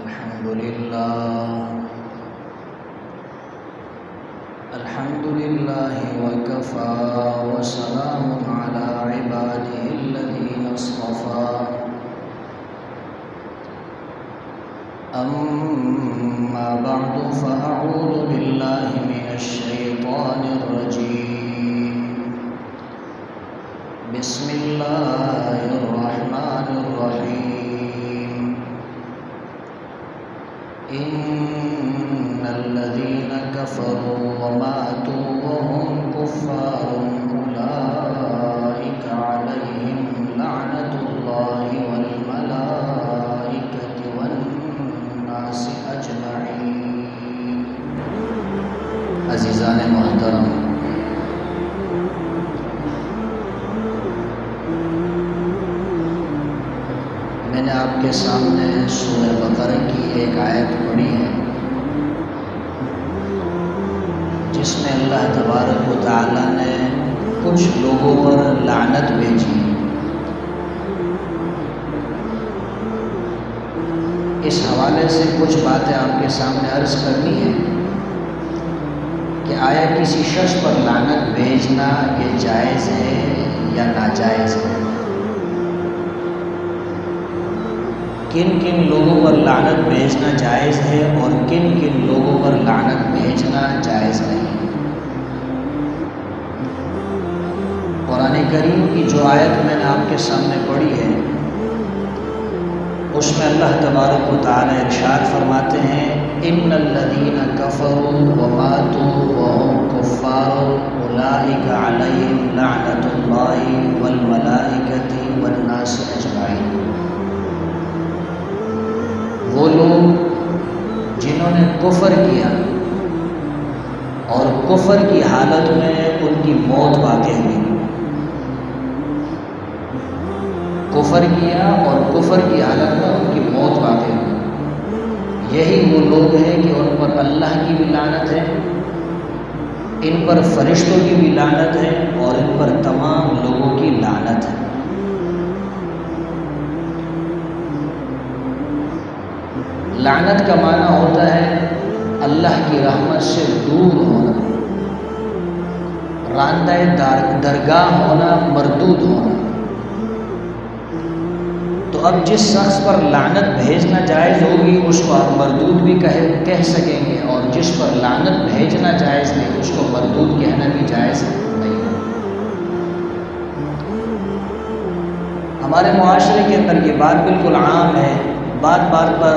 الحمد لله وكفى وسلام على عباده الذين اصطفى أما بعد فأعوذ بالله من الشيطان الرجيم بسم الله الرحمن الرحيم إن الذين كفروا وماتوا وهم كفار أولئك عليهم لعنة الله والملائكة والناس أجمعين۔ عزیزان محترم، میں نے آپ کے سامنے سورہ بقرہ کی ایک آیت پڑھی ہے جس میں اللہ تبارک و تعالیٰ نے کچھ لوگوں پر لعنت بھیجی۔ اس حوالے سے کچھ باتیں آپ کے سامنے عرض کرنی ہے کہ آیا کسی شخص پر لعنت بھیجنا یہ جائز ہے یا ناجائز ہے؟ کن کن لوگوں پر لعنت بھیجنا جائز ہے اور کن کن لوگوں پر لعنت بھیجنا جائز نہیں؟ قرآن کریم کی جو آیت میں نے آپ کے سامنے پڑھی ہے اس میں اللہ تبارک و تعالی ارشاد فرماتے ہیں ان الذین کفروا وماتوا وهم کفار اولئک علیہم لعنۃ اللہ والملائکۃ والناس اجمعین۔ وہ لوگ جنہوں نے کفر کیا اور کفر کی حالت میں ان کی موت واقع ہوئی، کفر کیا اور کفر کی حالت میں ان کی موت واقع ہوئی، یہی وہ لوگ ہیں کہ ان پر اللہ کی بھی لعنت ہے، ان پر فرشتوں کی بھی لعنت ہے اور ان پر تمام لوگوں کی لعنت ہے۔ لعنت کا معنی ہوتا ہے اللہ کی رحمت سے دور ہونا، راندہ درگاہ ہونا، مردود ہونا۔ تو اب جس شخص پر لعنت بھیجنا جائز ہوگی اس کو آپ مردود بھی کہہ سکیں گے، اور جس پر لعنت بھیجنا جائز نہیں اس کو مردود کہنا بھی جائز نہیں ہے۔ ہمارے معاشرے کے اندر یہ بات بالکل عام ہے، بات پر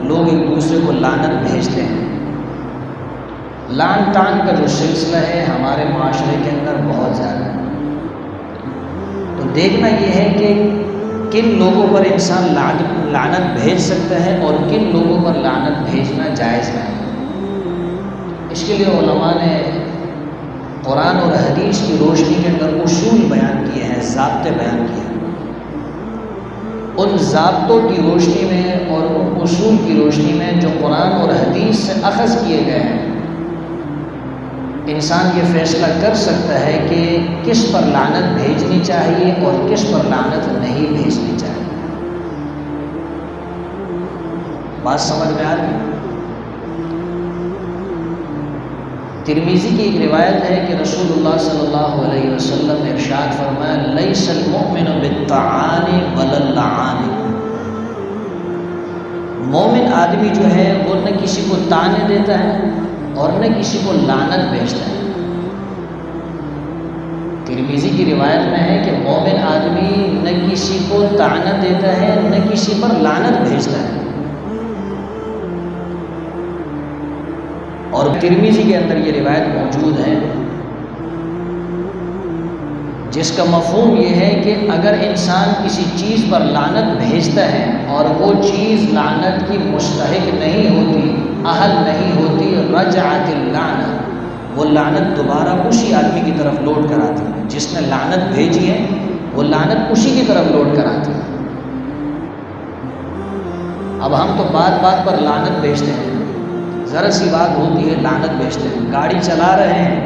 لوگ ایک دوسرے کو لعنت بھیجتے ہیں۔ لعن طعن کا جو سلسلہ ہے ہمارے معاشرے کے اندر بہت زیادہ ہے۔ تو دیکھنا یہ ہے کہ کن لوگوں پر انسان لعنت بھیج سکتا ہے اور کن لوگوں پر لعنت بھیجنا جائز نہیں۔ اس کے لیے علماء نے قرآن اور حدیث کی روشنی کے اندر اصول بیان کیے ہیں، ضابطے بیان کیے ہیں۔ ان ضابطوں کی روشنی میں اور ان اصول کی روشنی میں جو قرآن اور حدیث سے اخذ کیے گئے ہیں، انسان یہ فیصلہ کر سکتا ہے کہ کس پر لعنت بھیجنی چاہیے اور کس پر لعنت نہیں بھیجنی چاہیے۔ بات سمجھ میں آ رہی ہے؟ ترمذی کی ایک روایت ہے کہ رسول اللہ صلی اللہ علیہ وسلم نے ارشاد فرمایا لیس المؤمن بالطعان ولا اللعان۔ مومن آدمی جو ہے وہ نہ کسی کو طعنے دیتا ہے اور نہ کسی کو لعنت بھیجتا ہے۔ ترمذی کی روایت میں ہے کہ مومن آدمی نہ کسی کو طعنہ دیتا ہے نہ کسی پر لعنت بھیجتا ہے۔ اور ترمذی کے اندر یہ روایت موجود ہے جس کا مفہوم یہ ہے کہ اگر انسان کسی چیز پر لعنت بھیجتا ہے اور وہ چیز لعنت کی مستحق نہیں ہوتی، اہل نہیں ہوتی، رجعت اللعنہ، وہ لعنت دوبارہ اسی آدمی کی طرف لوٹ کر آتی ہے۔ جس نے لعنت بھیجی ہے وہ لعنت اسی کی طرف لوٹ کر آتی ہے۔ اب ہم تو بات پر لعنت بھیجتے ہیں، ذرا سی بات ہوتی ہے لعنت بھیجتے ہیں۔ گاڑی چلا رہے ہیں،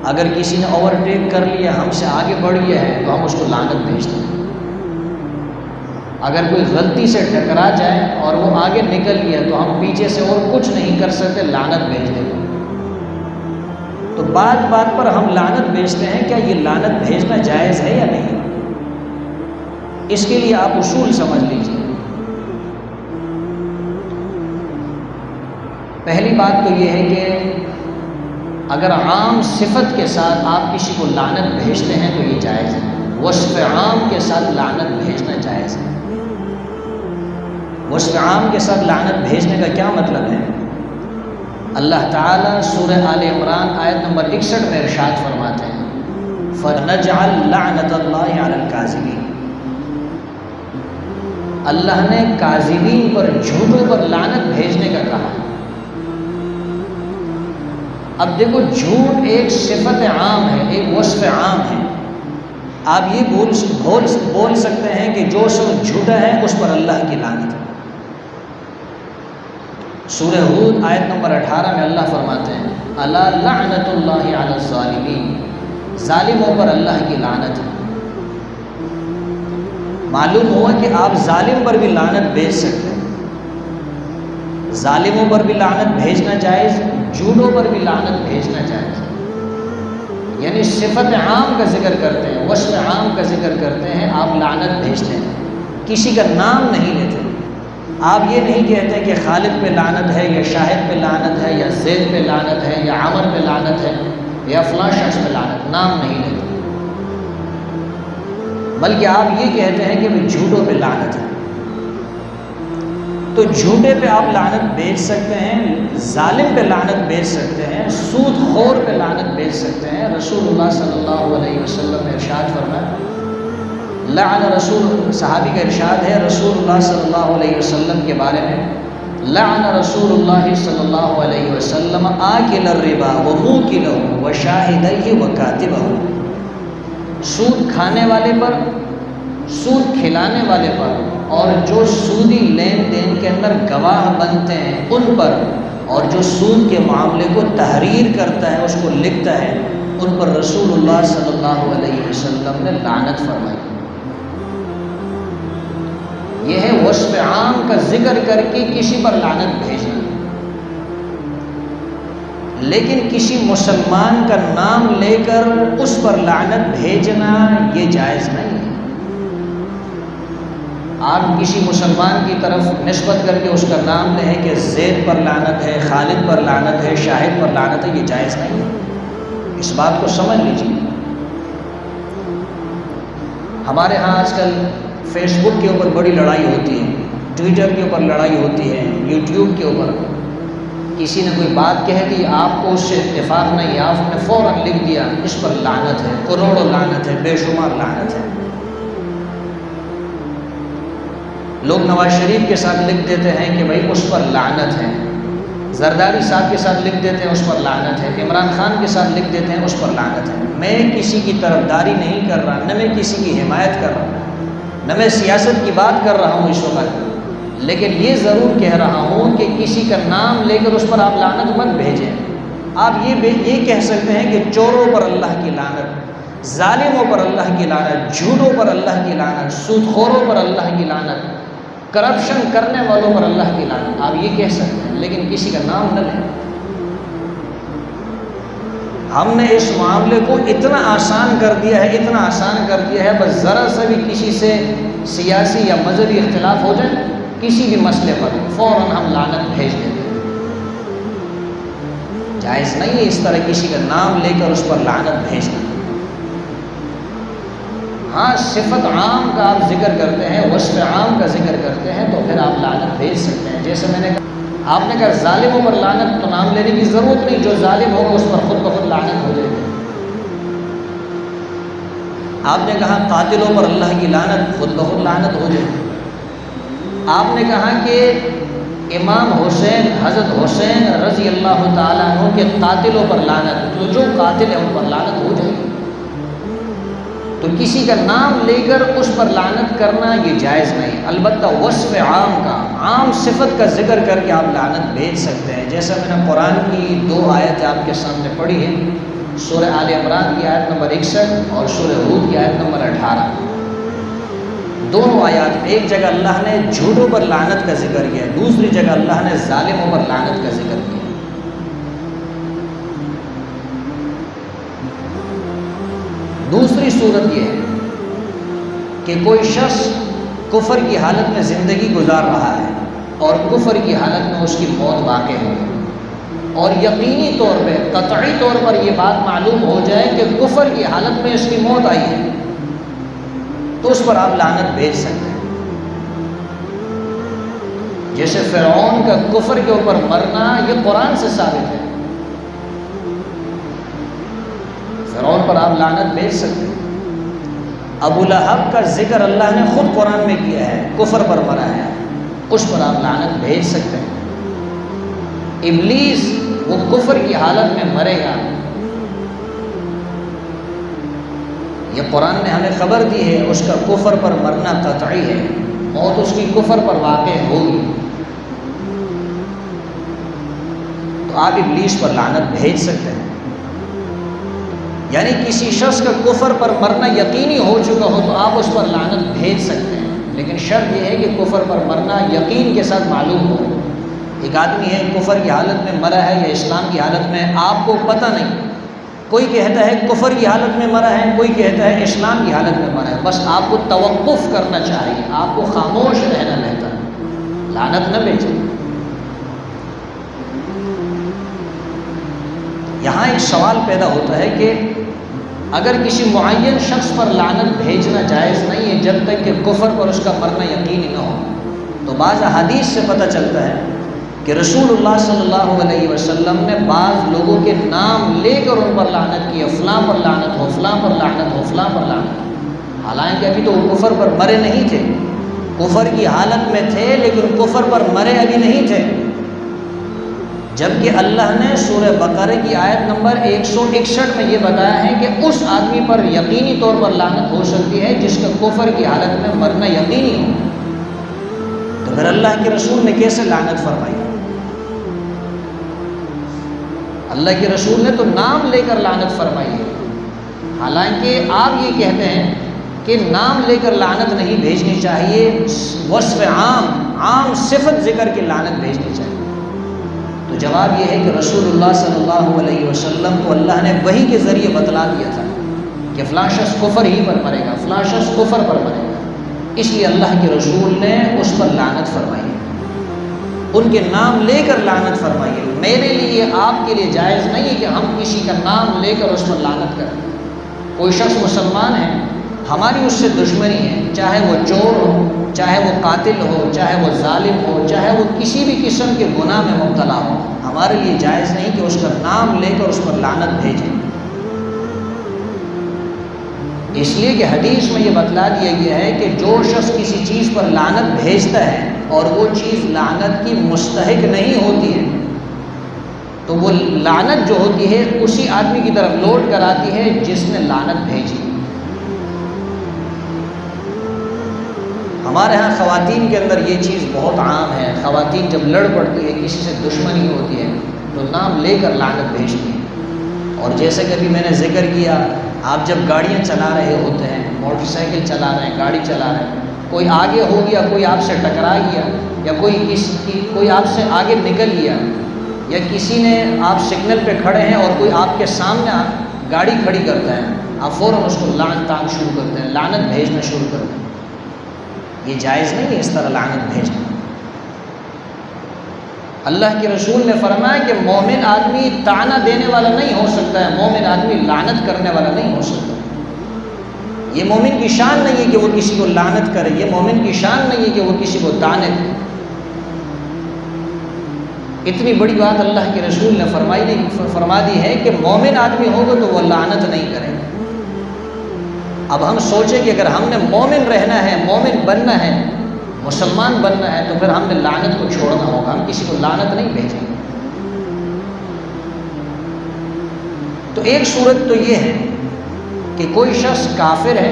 اگر کسی نے اوورٹیک کر لیا، ہم سے آگے بڑھ گیا ہے تو ہم اس کو لعنت بھیجتے ہیں۔ اگر کوئی غلطی سے ٹکرا جائے اور وہ آگے نکل گیا تو ہم پیچھے سے اور کچھ نہیں کر سکتے، لعنت بھیج دیں گے۔ تو بات بات پر ہم لعنت بھیجتے ہیں، کیا یہ لعنت بھیجنا جائز ہے یا نہیں؟ اس کے لیے آپ اصول سمجھ لیجیے۔ پہلی بات تو یہ ہے کہ اگر عام صفت کے ساتھ آپ کسی کو لعنت بھیجتے ہیں تو یہ جائز ہے۔ وصف عام کے ساتھ لعنت بھیجنا جائز ہے۔ وصف عام کے ساتھ لعنت بھیجنے کا کیا مطلب ہے؟ اللہ تعالیٰ سورہ آل عمران آیت نمبر 61 میں ارشاد فرماتے ہیں فَنَجْعَلْ لَعْنَةَ اللَّهِ عَلَى الْكَاذِبِينَ۔ اللہ نے کاذبین پر، جھوٹوں پر لعنت بھیجنے کا کہا۔ اب دیکھو، جھوٹ ایک صفت عام ہے، ایک وصف عام ہے۔ آپ یہ بول سکتے ہیں کہ جو شخص جھوٹا ہے اس پر اللہ کی لعنت ہے۔ سورہ ہود آیت نمبر 18 میں اللہ فرماتے ہیں الا لعنت اللہ علی الظالمین، ظالموں پر اللہ کی لعنت ہے۔ معلوم ہوا کہ آپ ظالم پر بھی لعنت بھیج سکتے ہیں، ظالموں پر بھی لعنت بھیجنا جائز، جھوٹوں پر بھی لعنت بھیجنا جائز۔ یعنی صفت عام کا ذکر کرتے ہیں، وصف عام کا ذکر کرتے ہیں، آپ لعنت بھیجتے ہیں، کسی کا نام نہیں لیتے۔ آپ یہ نہیں کہتے کہ خالد پہ لعنت ہے یا شاہد پہ لعنت ہے یا زید پہ لعنت ہے یا عمر پہ لعنت ہے یا فلاں شخص پہ لعنت، نام نہیں لیتے، بلکہ آپ یہ کہتے ہیں کہ وہ جھوٹوں پہ لعنت ہے۔ تو جھوٹے پہ آپ لعنت بھیج سکتے ہیں، ظالم پہ لعنت بھیج سکتے ہیں، سود خور پہ لعنت بھیج سکتے ہیں۔ رسول اللہ صلی اللہ علیہ وسلم نے ارشاد فرمایا، لعن رسول، صحابی کا ارشاد ہے رسول اللہ صلی اللہ علیہ وسلم کے بارے میں، لعن رسول اللہ صلی اللہ علیہ وسلم آکل الربا وموکلہ وشاہدیہ وکاتبہ۔ سود کھانے والے پر، سود کھلانے والے پر، اور جو سودی لین دین کے اندر گواہ بنتے ہیں ان پر، اور جو سود کے معاملے کو تحریر کرتا ہے، اس کو لکھتا ہے، ان پر رسول اللہ صلی اللہ علیہ وسلم نے لعنت فرمائی۔ یہ ہے وصف عام کا ذکر کر کے کسی پر لعنت بھیجنا، لیکن کسی مسلمان کا نام لے کر اس پر لعنت بھیجنا یہ جائز نہیں ہے۔ آپ کسی مسلمان کی طرف نسبت کر کے اس کا نام لیں کہ زید پر لعنت ہے، خالد پر لعنت ہے، شاہد پر لعنت ہے، یہ جائز نہیں ہے۔ اس بات کو سمجھ لیجیے۔ ہمارے ہاں آج کل فیس بک کے اوپر بڑی لڑائی ہوتی ہے، ٹویٹر کے اوپر لڑائی ہوتی ہے، یوٹیوب کے اوپر کسی نے کوئی بات کہہ دی، آپ کو اس سے اتفاق نہیں، آپ نے فوراً لکھ دیا اس پر لعنت ہے، کروڑوں لعنت ہے، بے شمار لعنت ہے۔ لوگ نواز شریف کے ساتھ لکھ دیتے ہیں کہ بھائی اس پر لعنت ہے، زرداری صاحب کے ساتھ لکھ دیتے ہیں اس پر لعنت ہے، عمران خان کے ساتھ لکھ دیتے ہیں اس پر لعنت ہے۔ میں کسی کی طرفداری نہیں کر رہا، نہ میں کسی کی حمایت کر رہا، نہ میں سیاست کی بات کر رہا ہوں اس وقت، لیکن یہ ضرور کہہ رہا ہوں کہ کسی کا نام لے کر اس پر آپ لعنت مت بھیجیں۔ آپ یہ کہہ سکتے ہیں کہ چوروں پر اللہ کی لعنت، ظالموں پر اللہ کی لعنت، جھوٹوں پر اللہ کی لعنت، سود خوروں پر اللہ کی لعنت، کرپشن کرنے والوں پر اللہ کی لعنت، آپ یہ کہہ سکتے ہیں، لیکن کسی کا نام نہ لیں۔ ہم نے اس معاملے کو اتنا آسان کر دیا ہے، اتنا آسان کر دیا ہے، بس ذرا سا بھی کسی سے سیاسی یا مذہبی اختلاف ہو جائے کسی بھی مسئلے پر فوراً ہم لعنت بھیج دیتے ہیں۔ جائز نہیں ہے اس طرح کسی کا نام لے کر اس پر لعنت بھیجنا۔ ہاں، صفت عام کا آپ ذکر کرتے ہیں، وصف عام کا ذکر کرتے ہیں تو پھر آپ لعنت بھیج سکتے ہیں۔ جیسے میں نے کہا، آپ نے کہا ظالموں پر لعنت، تو نام لینے کی ضرورت نہیں، جو ظالم ہوگا اس پر خود بخود لعنت ہو جائے گی۔ آپ نے کہا قاتلوں پر اللہ کی لعنت، خود بخود لعنت ہو جائے گی۔ آپ نے کہا کہ امام حسین، حضرت حسین رضی اللہ تعالیٰ عنہ کے قاتلوں پر لعنت، تو جو قاتل ہیں ان پر لعنت ہو جائے گی۔ تو کسی کا نام لے کر اس پر لعنت کرنا یہ جائز نہیں، البتہ وصف عام کا، عام صفت کا ذکر کر کے آپ لعنت بھیج سکتے ہیں۔ جیسا میں نے قرآن کی 2 آیتیں آپ کے سامنے پڑھی ہیں، سورہ آل عمران کی آیت نمبر 61 اور سورہ ہود کی آیت نمبر 18۔ دونوں آیات میں ایک جگہ اللہ نے جھوٹوں پر لعنت کا ذکر کیا ہے، دوسری جگہ اللہ نے ظالموں پر لعنت کا ذکر کیا ہے۔ دوسری صورت یہ ہے کہ کوئی شخص کفر کی حالت میں زندگی گزار رہا ہے اور کفر کی حالت میں اس کی موت واقع ہو گئی، اور یقینی طور پہ قطعی طور پر یہ بات معلوم ہو جائے کہ کفر کی حالت میں اس کی موت آئی ہے، تو اس پر آپ لعنت بھیج سکتے ہیں۔ جیسے فرعون کا کفر کے اوپر مرنا یہ قرآن سے ثابت ہے، فرعون پر آپ لعنت بھیج سکتے ہیں۔ ابو لہب کا ذکر اللہ نے خود قرآن میں کیا ہے، کفر پر مرا ہے، اس پر آپ لعنت بھیج سکتے ہیں۔ ابلیس وہ کفر کی حالت میں مرے گا، یہ قرآن نے ہمیں خبر دی ہے، اس کا کفر پر مرنا قطعی ہے، موت اس کی کفر پر واقع ہوگی، تو آپ ابلیس پر لعنت بھیج سکتے ہیں۔ یعنی کسی شخص کا کفر پر مرنا یقینی ہو چکا ہو تو آپ اس پر لعنت بھیج سکتے ہیں، لیکن شرط یہ ہے کہ کفر پر مرنا یقین کے ساتھ معلوم ہو۔ ایک آدمی ہے کفر کی حالت میں مرا ہے یا اسلام کی حالت میں، آپ کو پتہ نہیں، کوئی کہتا ہے کفر کی حالت میں مرا ہے، کوئی کہتا ہے اسلام کی حالت میں مرا ہے، بس آپ کو توقف کرنا چاہیے، آپ کو خاموش رہنا بہتر ہے، لعنت نہ بھیجیں۔ یہاں ایک سوال پیدا ہوتا ہے کہ اگر کسی معین شخص پر لعنت بھیجنا جائز نہیں ہے جب تک کہ کفر پر اس کا مرنا یقینی نہ ہو، تو بعض احادیث سے پتہ چلتا ہے کہ رسول اللہ صلی اللہ علیہ وسلم نے بعض لوگوں کے نام لے کر ان پر لعنت کی، فلاں پر لعنت ہو، فلاں پر لعنت ہو، فلاں پر لعنت ہو، حالانکہ ابھی تو وہ کفر پر مرے نہیں تھے، کفر کی حالت میں تھے لیکن کفر پر مرے ابھی نہیں تھے، جبکہ اللہ نے سورہ بقرہ کی آیت نمبر 161 میں یہ بتایا ہے کہ اس آدمی پر یقینی طور پر لعنت ہو سکتی ہے جس کا کفر کی حالت میں مرنا یقینی ہو، تو پھر اللہ کے رسول نے کیسے لعنت فرمائی؟ اللہ کے رسول نے تو نام لے کر لعنت فرمائی ہے، حالانکہ آپ یہ کہتے ہیں کہ نام لے کر لعنت نہیں بھیجنی چاہیے، وصف عام صفت ذکر کے لعنت بھیجنی چاہیے۔ تو جواب یہ ہے کہ رسول اللہ صلی اللہ علیہ وسلم کو اللہ نے وحی کے ذریعے بتلا دیا تھا کہ فلاں شخص کفر ہی پر مرے گا، فلاں شخص کفر پر مرے گا، اس لیے اللہ کے رسول نے اس پر لعنت فرمائی ہے، ان کے نام لے کر لعنت فرمائی ہے۔ میرے لیے آپ کے لیے جائز نہیں ہے کہ ہم کسی کا نام لے کر اس پر لعنت کریں۔ کوئی شخص مسلمان ہے، ہماری اس سے دشمنی ہے، چاہے وہ چور ہو، چاہے وہ قاتل ہو، چاہے وہ ظالم ہو، چاہے وہ کسی بھی قسم کے گناہ میں مبتلا ہو، ہمارے لیے جائز نہیں کہ اس کا نام لے کر اس پر لعنت بھیجیں، اس لیے کہ حدیث میں یہ بتلا دیا گیا ہے کہ جو شخص کسی چیز پر لعنت بھیجتا ہے اور وہ چیز لعنت کی مستحق نہیں ہوتی ہے تو وہ لعنت جو ہوتی ہے اسی آدمی کی طرف لوٹ کر آتی ہے جس نے لعنت بھیجی۔ ہمارے ہاں خواتین کے اندر یہ چیز بہت عام ہے، خواتین جب لڑ پڑتی ہے، کسی سے دشمنی ہوتی ہے تو نام لے کر لعنت بھیجتی ہیں، اور جیسے کہ ابھی میں نے ذکر کیا، آپ جب گاڑیاں چلا رہے ہوتے ہیں، موٹر سائیکل چلا رہے ہیں، گاڑی چلا رہے ہیں، کوئی آگے ہو گیا، کوئی آپ سے ٹکرا گیا، یا کوئی آپ سے آگے نکل گیا، یا کسی نے آپ سگنل پہ کھڑے ہیں اور کوئی آپ کے سامنے گاڑی کھڑی کرتا ہے، آپ فوراً اس کو لعن طعن شروع کرتے ہیں، لعنت بھیجنا شروع کرتے ہیں، یہ جائز نہیں ہے اس طرح لعنت بھیجنا۔ اللہ کے رسول نے فرمایا کہ مومن آدمی طعنہ دینے والا نہیں ہو سکتا ہے، مومن آدمی لعنت کرنے والا نہیں ہو سکتا، یہ مومن کی شان نہیں ہے کہ وہ کسی کو لعنت کرے، یہ مومن کی شان نہیں ہے کہ وہ کسی کو طعنے دے۔ اتنی بڑی بات اللہ کے رسول نے فرما دی ہے کہ مومن آدمی ہوگا تو وہ لعنت نہیں کرے گا۔ اب ہم سوچیں کہ اگر ہم نے مومن رہنا ہے، مومن بننا ہے، مسلمان بننا ہے، تو پھر ہم نے لعنت کو چھوڑنا ہوگا، ہم کسی کو لعنت نہیں بھیجیں گے۔ تو ایک صورت تو یہ ہے کہ کوئی شخص کافر ہے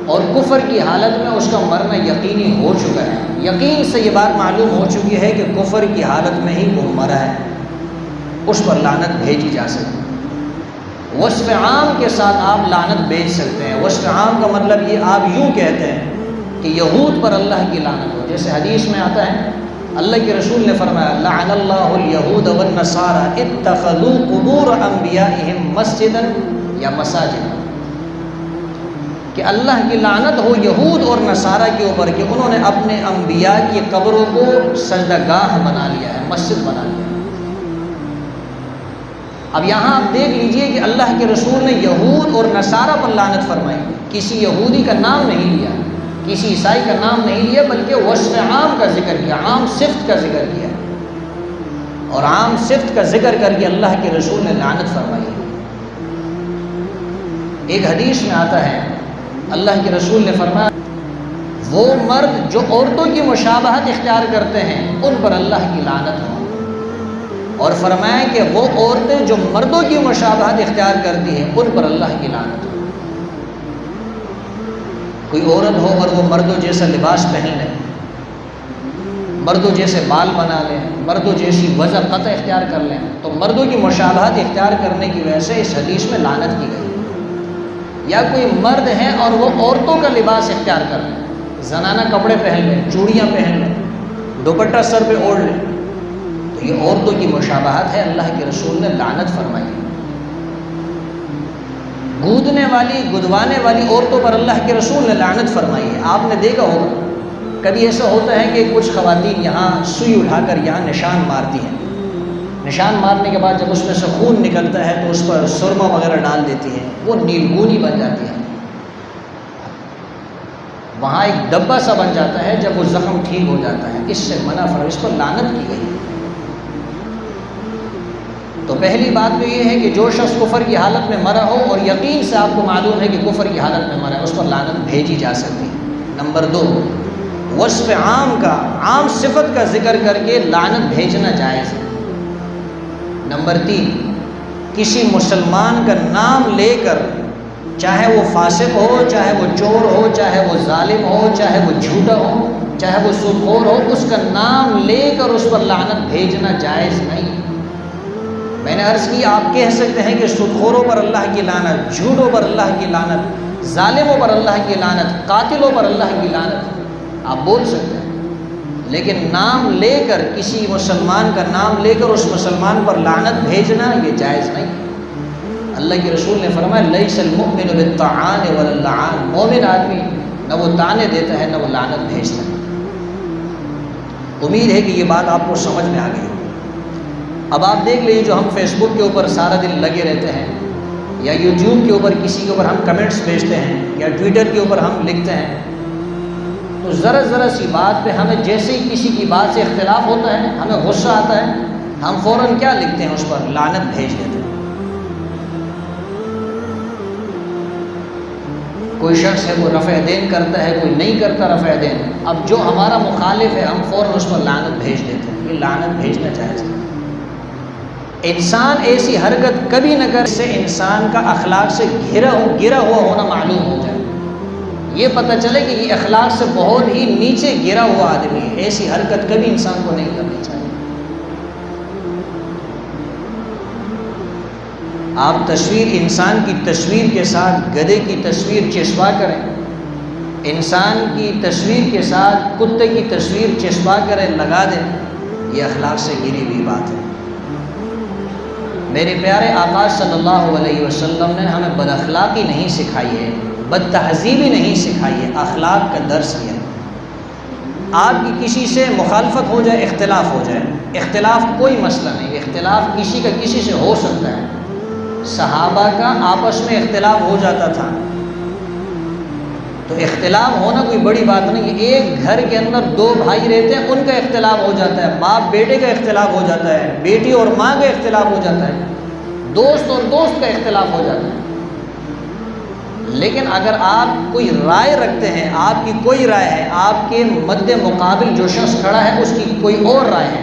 اور کفر کی حالت میں اس کا مرنا یقینی ہو چکا ہے، یقین سے یہ بات معلوم ہو چکی ہے کہ کفر کی حالت میں ہی وہ مرا ہے، اس پر لعنت بھیجی جا سکتی۔ وصف عام کے ساتھ آپ لعنت بھیج سکتے ہیں۔ وصف عام کا مطلب یہ آپ یوں کہتے ہیں کہ یہود پر اللہ کی لعنت ہو، جیسے حدیث میں آتا ہے اللہ کے رسول نے فرمایا لعن اللہ الیہود والنصارى اتخذوا قبور انبیائہم مسجدا یا مساجد، کہ اللہ کی لعنت ہو یہود اور نصارہ کے اوپر کہ انہوں نے اپنے انبیاء کی قبروں کو سجدہ گاہ بنا لیا ہے، مسجد بنا لیا ہے۔ اب یہاں آپ دیکھ لیجئے کہ اللہ کے رسول نے یہود اور نصارہ پر لعنت فرمائی، کسی یہودی کا نام نہیں لیا، کسی عیسائی کا نام نہیں لیا، بلکہ وصف عام کا ذکر کیا، عام صفت کا ذکر کیا، اور عام صفت کا ذکر کر کے اللہ کے رسول نے لعنت فرمائی۔ ایک حدیث میں آتا ہے اللہ کے رسول نے فرمایا وہ مرد جو عورتوں کی مشابہت اختیار کرتے ہیں ان پر اللہ کی لعنت ہو، اور فرمایا کہ وہ عورتیں جو مردوں کی مشابہت اختیار کرتی ہیں ان پر اللہ کی لعنت ہو۔ کوئی عورت ہو اور وہ مردوں جیسا لباس پہن لے، مردوں جیسے بال بنا لیں، مردوں جیسی وضع قطع اختیار کر لیں، تو مردوں کی مشابہت اختیار کرنے کی وجہ سے اس حدیث میں لعنت کی گئی۔ یا کوئی مرد ہے اور وہ عورتوں کا لباس اختیار کر لیں، زنانہ کپڑے پہن لیں، چوڑیاں پہن لیں، دوپٹہ سر پہ اوڑھ لیں، تو یہ عورتوں کی مشابہت ہے، اللہ کے رسول نے لعنت فرمائی۔ گودنے والی گدوانے والی عورتوں پر اللہ کے رسول نے لعنت فرمائی ہے۔ آپ نے دیکھا ہوگا کبھی ایسا ہوتا ہے کہ کچھ خواتین یہاں سوئی اٹھا کر یہاں نشان مارتی ہیں، نشان مارنے کے بعد جب اس میں سے خون نکلتا ہے تو اس پر سرما وغیرہ ڈال دیتی ہیں، وہ نیلگونی بن جاتی ہے، وہاں ایک ڈبہ سا بن جاتا ہے جب وہ زخم ٹھیک ہو جاتا ہے، اس سے منع فرمایا، اس پر لعنت کی گئی۔ تو پہلی بات تو یہ ہے کہ جو شخص کفر کی حالت میں مرا ہو اور یقین سے آپ کو معلوم ہے کہ کفر کی حالت میں مرا ہے، اس پر لعنت بھیجی جا سکتی ہے۔ نمبر 2، وصف عام کا، عام صفت کا ذکر کر کے لعنت بھیجنا جائز ہے۔ نمبر 3، کسی مسلمان کا نام لے کر، چاہے وہ فاسق ہو، چاہے وہ چور ہو، چاہے وہ ظالم ہو، چاہے وہ جھوٹا ہو، چاہے وہ سودخور ہو، اس کا نام لے کر اس پر لعنت بھیجنا جائز نہیں۔ میں نے عرض کی آپ کہہ سکتے ہیں کہ سودخوروں پر اللہ کی لعنت، جھوٹوں پر اللہ کی لعنت، ظالموں پر اللہ کی لعنت، قاتلوں پر اللہ کی لعنت، آپ بول سکتے ہیں، لیکن نام لے کر، کسی مسلمان کا نام لے کر اس مسلمان پر لعنت بھیجنا یہ جائز نہیں۔ اللہ کے رسول نے فرمایا لیس المؤمن بالطعان ولا اللعان، مومن آدمی نہ وہ طعنے دیتا ہے نہ وہ لعنت بھیجتا ہے۔ امید ہے کہ یہ بات آپ کو سمجھ میں آ گئی۔ اب آپ دیکھ لیجیے جو ہم فیس بک کے اوپر سارا دن لگے رہتے ہیں، یا یوٹیوب کے اوپر کسی کے اوپر ہم کمنٹس بھیجتے ہیں، یا ٹویٹر کے اوپر ہم لکھتے ہیں، تو ذرا سی بات پہ ہمیں جیسے ہی کسی کی بات سے اختلاف ہوتا ہے، ہمیں غصہ آتا ہے، ہم فوراً کیا لکھتے ہیں، اس پر لعنت بھیج دیتے ہیں۔ کوئی شخص ہے وہ رفع دین کرتا ہے، کوئی نہیں کرتا رفع دین، اب جو ہمارا مخالف ہے ہم فوراً اس پر لعنت بھیج دیتے ہیں۔ یہ لعنت بھیجنا جائز ہے۔ انسان ایسی حرکت کبھی نہ کر سے انسان کا اخلاق سے گھرا ہوا ہونا معلوم ہو جائے، یہ پتہ چلے کہ یہ اخلاق سے بہت ہی نیچے گرا ہوا آدمی ہے، ایسی حرکت کبھی انسان کو نہیں کرنی چاہیے۔ آپ تصویر، انسان کی تصویر کے ساتھ گدھے کی تصویر چسپا کریں، انسان کی تصویر کے ساتھ کتے کی تصویر چسپا کریں، لگا دیں، یہ اخلاق سے گری ہوئی بات ہے۔ میرے پیارے آقا صلی اللہ علیہ وسلم نے ہمیں بد اخلاقی نہیں سکھائی ہے، بد تہذیبی نہیں سکھائی ہے، اخلاق کا درس دیا۔ آپ کی کسی سے مخالفت ہو جائے، اختلاف ہو جائے، اختلاف کوئی مسئلہ نہیں، اختلاف کسی کا کسی سے ہو سکتا ہے۔ صحابہ کا آپس میں اختلاف ہو جاتا تھا، تو اختلاف ہونا کوئی بڑی بات نہیں ہے۔ ایک گھر کے اندر دو بھائی رہتے ہیں، ان کا اختلاف ہو جاتا ہے، باپ بیٹے کا اختلاف ہو جاتا ہے، بیٹی اور ماں کا اختلاف ہو جاتا ہے، دوست اور دوست کا اختلاف ہو جاتا ہے۔ لیکن اگر آپ کوئی رائے رکھتے ہیں، آپ کی کوئی رائے ہے، آپ کے مد مقابل جو شخص کھڑا ہے اس کی کوئی اور رائے ہے،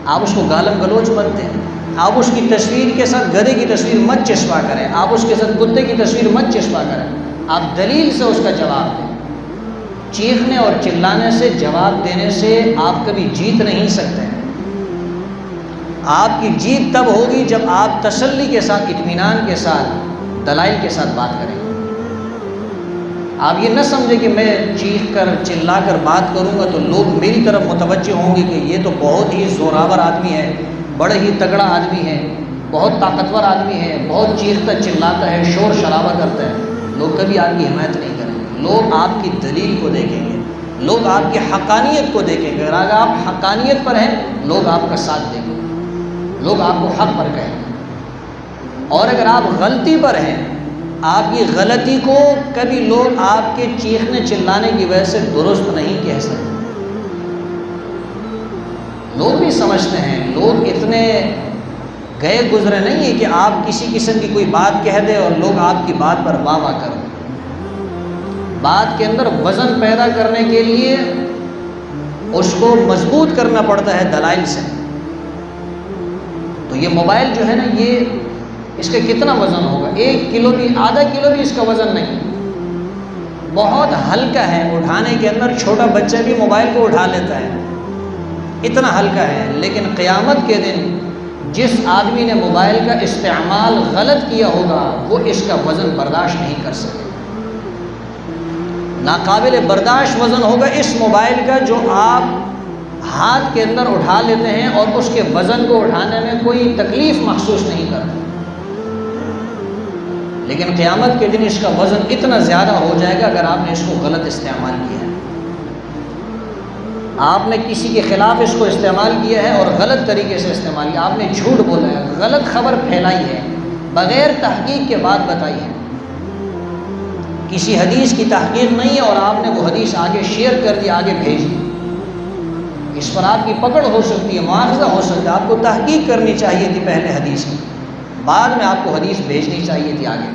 آپ اس کو گالم گلوچ بنتے ہیں، آپ اس کی تصویر کے ساتھ گدھے کی تصویر مت چسپا کریں، آپ اس کے ساتھ کتے کی تصویر مت چسپا کریں، آپ دلیل سے اس کا جواب دیں۔ چیخنے اور چلانے سے، جواب دینے سے آپ کبھی جیت نہیں سکتے ہیں۔ آپ کی جیت تب ہوگی جب آپ تسلی کے ساتھ، اطمینان کے ساتھ، دلائل کے ساتھ بات کریں گے۔ آپ یہ نہ سمجھیں کہ میں چیخ کر چلا کر بات کروں گا تو لوگ میری طرف متوجہ ہوں گے کہ یہ تو بہت ہی زوراور آدمی ہے، بڑے ہی تگڑا آدمی ہے، بہت طاقتور آدمی ہے، بہت چیختا چلاتا ہے، شور شرابہ کرتا ہے۔ لوگ کبھی آپ کی حمایت نہیں کریں گے، لوگ آپ کی دلیل کو دیکھیں گے، لوگ آپ کی حقانیت کو دیکھیں گے۔ اگر آپ حقانیت پر ہیں لوگ آپ کا ساتھ دیں گے، لوگ آپ کو حق پر کہیں گے۔ اور اگر آپ غلطی پر ہیں، آپ کی غلطی کو کبھی لوگ آپ کے چیخنے چلانے کی وجہ سے درست نہیں کہہ سکتے۔ لوگ بھی سمجھتے ہیں، لوگ اتنے گئے گزرے نہیں ہیں کہ آپ کسی قسم کی کوئی بات کہہ دیں اور لوگ آپ کی بات پر واہ واہ کر دیں۔ بات کے اندر وزن پیدا کرنے کے لیے اس کو مضبوط کرنا پڑتا ہے دلائل سے۔ تو یہ موبائل جو ہے نا، یہ اس کا کتنا وزن ہوگا؟ 1 کلو بھی، آدھا کلو بھی اس کا وزن نہیں، بہت ہلکا ہے اٹھانے کے اندر۔ چھوٹا بچہ بھی موبائل کو اٹھا لیتا ہے، اتنا ہلکا ہے۔ لیکن قیامت کے دن جس آدمی نے موبائل کا استعمال غلط کیا ہوگا وہ اس کا وزن برداشت نہیں کر سکے۔ ناقابل برداشت وزن ہوگا اس موبائل کا جو آپ ہاتھ کے اندر اٹھا لیتے ہیں اور اس کے وزن کو اٹھانے میں کوئی تکلیف محسوس نہیں کرتے۔ لیکن قیامت کے دن اس کا وزن اتنا زیادہ ہو جائے گا اگر آپ نے اس کو غلط استعمال کیا ہے۔ آپ نے کسی کے خلاف اس کو استعمال کیا ہے اور غلط طریقے سے استعمال کیا، آپ نے جھوٹ بولا ہے، غلط خبر پھیلائی ہے، بغیر تحقیق کے بعد بتائی ہے، کسی حدیث کی تحقیق نہیں ہے اور آپ نے وہ حدیث آگے شیئر کر دی، آگے بھیج دی۔ اس پر آپ کی پکڑ ہو سکتی ہے، مواخذہ ہو سکتا ہے۔ آپ کو تحقیق کرنی چاہیے تھی پہلے حدیث کی، بعد میں آپ کو حدیث بھیجنی چاہیے تھی آگے۔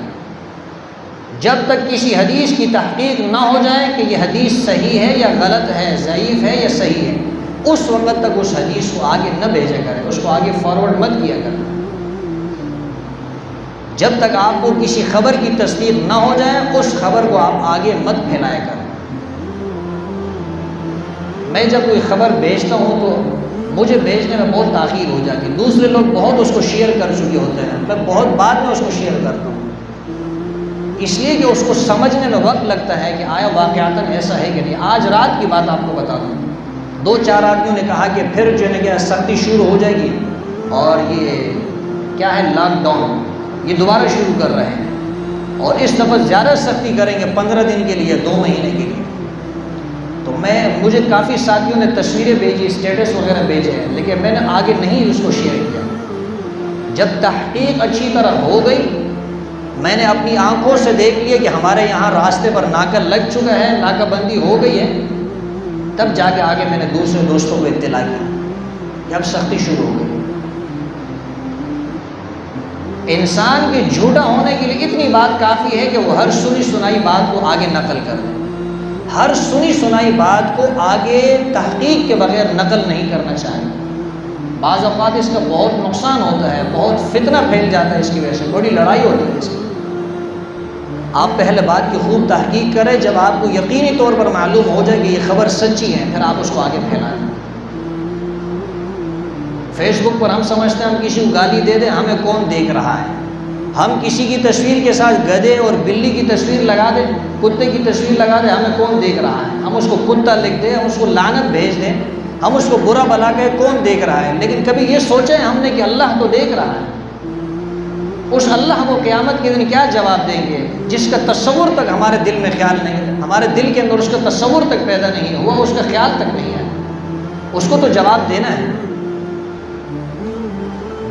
جب تک کسی حدیث کی تحقیق نہ ہو جائے کہ یہ حدیث صحیح ہے یا غلط ہے، ضعیف ہے یا صحیح ہے، اس وقت تک اس حدیث کو آگے نہ بھیجا کریں، اس کو آگے فارورڈ مت کیا کریں۔ جب تک آپ کو کسی خبر کی تصدیق نہ ہو جائے اس خبر کو آپ آگے مت پھیلایا کریں۔ میں جب کوئی خبر بھیجتا ہوں تو مجھے بھیجنے میں بہت تاخیر ہو جاتی ہے، دوسرے لوگ بہت اس کو شیئر کر چکے ہوتے ہیں، میں بہت بعد میں اس کو شیئر کرتا ہوں، اس لیے کہ اس کو سمجھنے میں وقت لگتا ہے کہ آیا واقعاتاً ایسا ہے کہ نہیں۔ آج رات کی بات آپ کو بتا دوں، 2-4 آدمیوں نے کہا کہ پھر جو ہے نا کیا سختی شروع ہو جائے گی اور یہ کیا ہے لاک ڈاؤن، یہ دوبارہ شروع کر رہے ہیں اور اس دفعہ زیادہ سختی کریں گے 15 دن کے لیے، 2 مہینے کے لیے۔ تو مجھے کافی ساتھیوں نے تصویریں بھیجی، اسٹیٹس وغیرہ بھیجے ہیں، لیکن میں نے آگے نہیں اس کو شیئر کیا۔ جب تحقیق اچھی طرح ہو گئی، میں نے اپنی آنکھوں سے دیکھ لیا کہ ہمارے یہاں راستے پر ناکہ لگ چکا ہے، ناکہ بندی ہو گئی ہے، تب جا کے آگے میں نے دوسرے دوستوں کو اطلاع کیا کہ اب سختی شروع ہو گئی۔ انسان کے جھوٹا ہونے کے لیے اتنی بات کافی ہے کہ وہ ہر سنی سنائی بات کو آگے نقل کر دے، ہر سنی سنائی بات کو آگے تحقیق کے بغیر نقل نہیں کرنا چاہیے۔ بعض اوقات اس کا بہت نقصان ہوتا ہے، بہت فتنہ پھیل جاتا ہے، اس کی وجہ سے بڑی لڑائی ہوتی ہے اس کی۔ آپ پہلے بات کی خوب تحقیق کریں، جب آپ کو یقینی طور پر معلوم ہو جائے کہ یہ خبر سچی ہے پھر آپ اس کو آگے پھیلائیں۔ فیس بک پر ہم سمجھتے ہیں ہم کسی کو گالی دے دیں ہمیں کون دیکھ رہا ہے، ہم کسی کی تصویر کے ساتھ گدھے اور بلی کی تصویر لگا دیں، کتے کی تصویر لگا دیں، ہمیں کون دیکھ رہا ہے، ہم اس کو کتا لکھ دیں، ہم اس کو لعنت بھیج دیں، ہم اس کو برا بلا کے کون دیکھ رہا ہے۔ لیکن کبھی یہ سوچیں ہم نے کہ اللہ تو دیکھ رہا ہے، اس اللہ کو قیامت کے دن کیا جواب دیں گے جس کا تصور تک ہمارے دل میں خیال نہیں، ہمارے دل کے اندر اس کا تصور تک پیدا نہیں ہوا، اس کا خیال تک نہیں ہے، اس کو تو جواب دینا ہے۔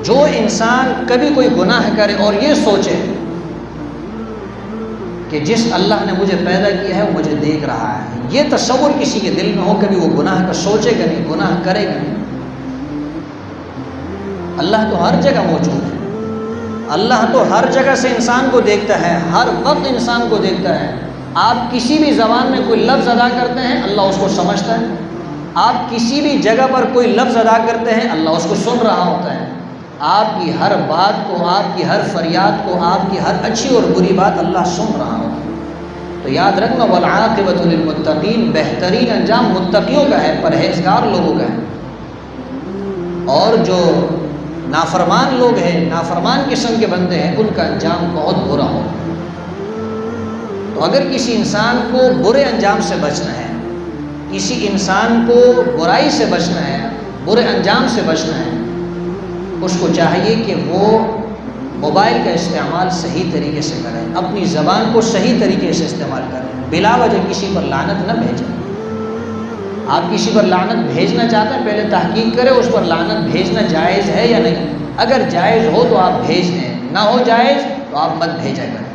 جو انسان کبھی کوئی گناہ کرے اور یہ سوچے کہ جس اللہ نے مجھے پیدا کیا ہے وہ مجھے دیکھ رہا ہے، یہ تصور کسی کے دل میں ہو، کبھی وہ گناہ کا سوچے گا نہیں، گناہ کرے گا نہیں۔ اللہ تو ہر جگہ موجود ہے، اللہ تو ہر جگہ سے انسان کو دیکھتا ہے، ہر وقت انسان کو دیکھتا ہے۔ آپ کسی بھی زبان میں کوئی لفظ ادا کرتے ہیں اللہ اس کو سمجھتا ہے، آپ کسی بھی جگہ پر کوئی لفظ ادا کرتے ہیں اللہ اس کو سن رہا ہوتا ہے، آپ کی ہر بات کو، آپ کی ہر فریاد کو، آپ کی ہر اچھی اور بری بات اللہ سن رہا ہوتا ہے۔ تو یاد رکھنا والعاقبۃ للمتقین، بہترین انجام متقیوں کا ہے، پرہیزگار لوگوں کا ہے۔ اور جو نافرمان لوگ ہیں، نافرمان قسم کے بندے ہیں، ان کا انجام بہت برا ہو۔ تو اگر کسی انسان کو برے انجام سے بچنا ہے، کسی انسان کو برائی سے بچنا ہے، برے انجام سے بچنا ہے، اس کو چاہیے کہ وہ موبائل کا استعمال صحیح طریقے سے کریں، اپنی زبان کو صحیح طریقے سے استعمال کریں، بلا وجہ کسی پر لعنت نہ بھیجیں۔ آپ کسی پر لعنت بھیجنا چاہتے ہیں، پہلے تحقیق کریں اس پر لعنت بھیجنا جائز ہے یا نہیں۔ اگر جائز ہو تو آپ بھیج دیں، نہ ہو جائز تو آپ مت بھیجا کریں۔